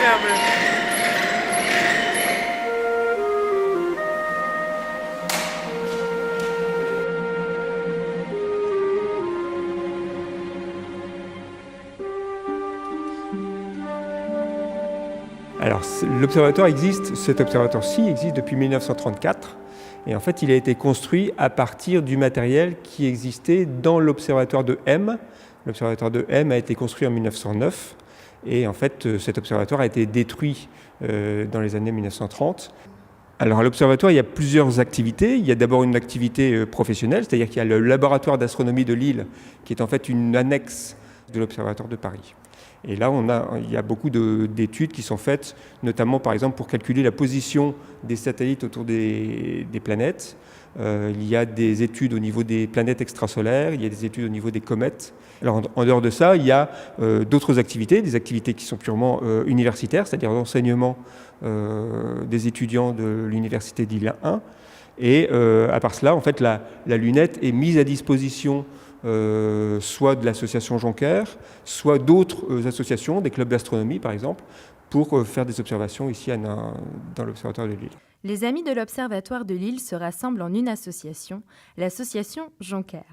superbe. Alors, l'observatoire existe, cet observatoire-ci existe depuis 1934. Et en fait, il a été construit à partir du matériel qui existait dans l'observatoire de M. L'observatoire de M a été construit en 1909. Et en fait, cet observatoire a été détruit dans les années 1930. Alors, à l'observatoire, il y a plusieurs activités. Il y a d'abord une activité professionnelle, c'est-à-dire qu'il y a le laboratoire d'astronomie de Lille, qui est en fait une annexe de l'observatoire de Paris. Et là, il y a beaucoup d'études qui sont faites, notamment par exemple pour calculer la position des satellites autour des planètes. Il y a des études au niveau des planètes extrasolaires, il y a des études au niveau des comètes. Alors, en dehors de ça, il y a d'autres activités, des activités qui sont purement universitaires, c'est-à-dire l'enseignement des étudiants de l'université d'Île 1. Et à part cela, en fait, la lunette est mise à disposition soit de l'association Jonker, soit d'autres associations, des clubs d'astronomie par exemple, pour faire des observations ici dans l'Observatoire de Lille. Les amis de l'Observatoire de Lille se rassemblent en une association, l'association Jonker.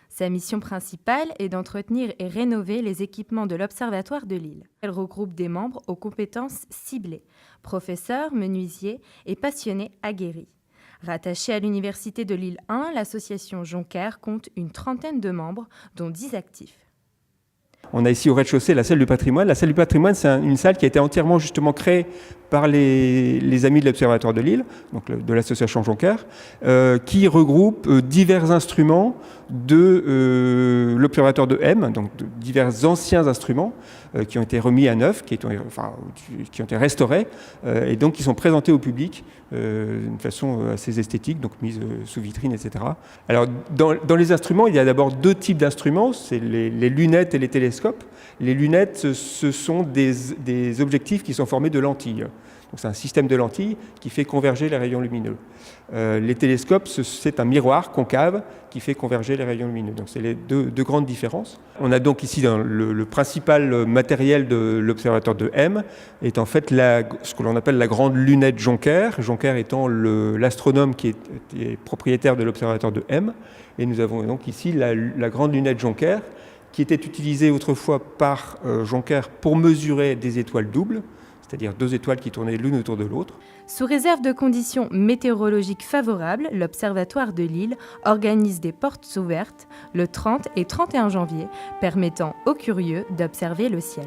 Sa mission principale est d'entretenir et rénover les équipements de l'Observatoire de Lille. Elle regroupe des membres aux compétences ciblées, professeurs, menuisiers et passionnés aguerris. Rattachée à l'Université de Lille 1, l'association Jonker compte une trentaine de membres, dont 10 actifs. On a ici au rez-de-chaussée la salle du patrimoine. La salle du patrimoine, c'est une salle qui a été entièrement justement créée par les amis de l'Observatoire de Lille, donc de l'association Jonker, qui regroupe divers instruments de l'Observatoire de M, donc de divers anciens instruments qui ont été remis à neuf, qui ont été restaurés, et donc qui sont présentés au public d'une façon assez esthétique, donc mise sous vitrine, etc. Alors, dans les instruments, il y a d'abord deux types d'instruments, c'est les lunettes et les télescopes. Les lunettes, ce sont des objectifs qui sont formés de lentilles. Donc c'est un système de lentilles qui fait converger les rayons lumineux. Les télescopes, c'est un miroir concave qui fait converger les rayons lumineux. Donc c'est les deux grandes différences. On a donc ici le principal matériel de l'observatoire de M est en fait ce que l'on appelle la grande lunette Jonker. Jonker étant l'astronome qui est propriétaire de l'observatoire de M. Et nous avons donc ici la grande lunette Jonker qui était utilisée autrefois par Jonker pour mesurer des étoiles doubles, c'est-à-dire deux étoiles qui tournaient l'une autour de l'autre. Sous réserve de conditions météorologiques favorables, l'Observatoire de Lille organise des portes ouvertes le 30 et 31 janvier, permettant aux curieux d'observer le ciel.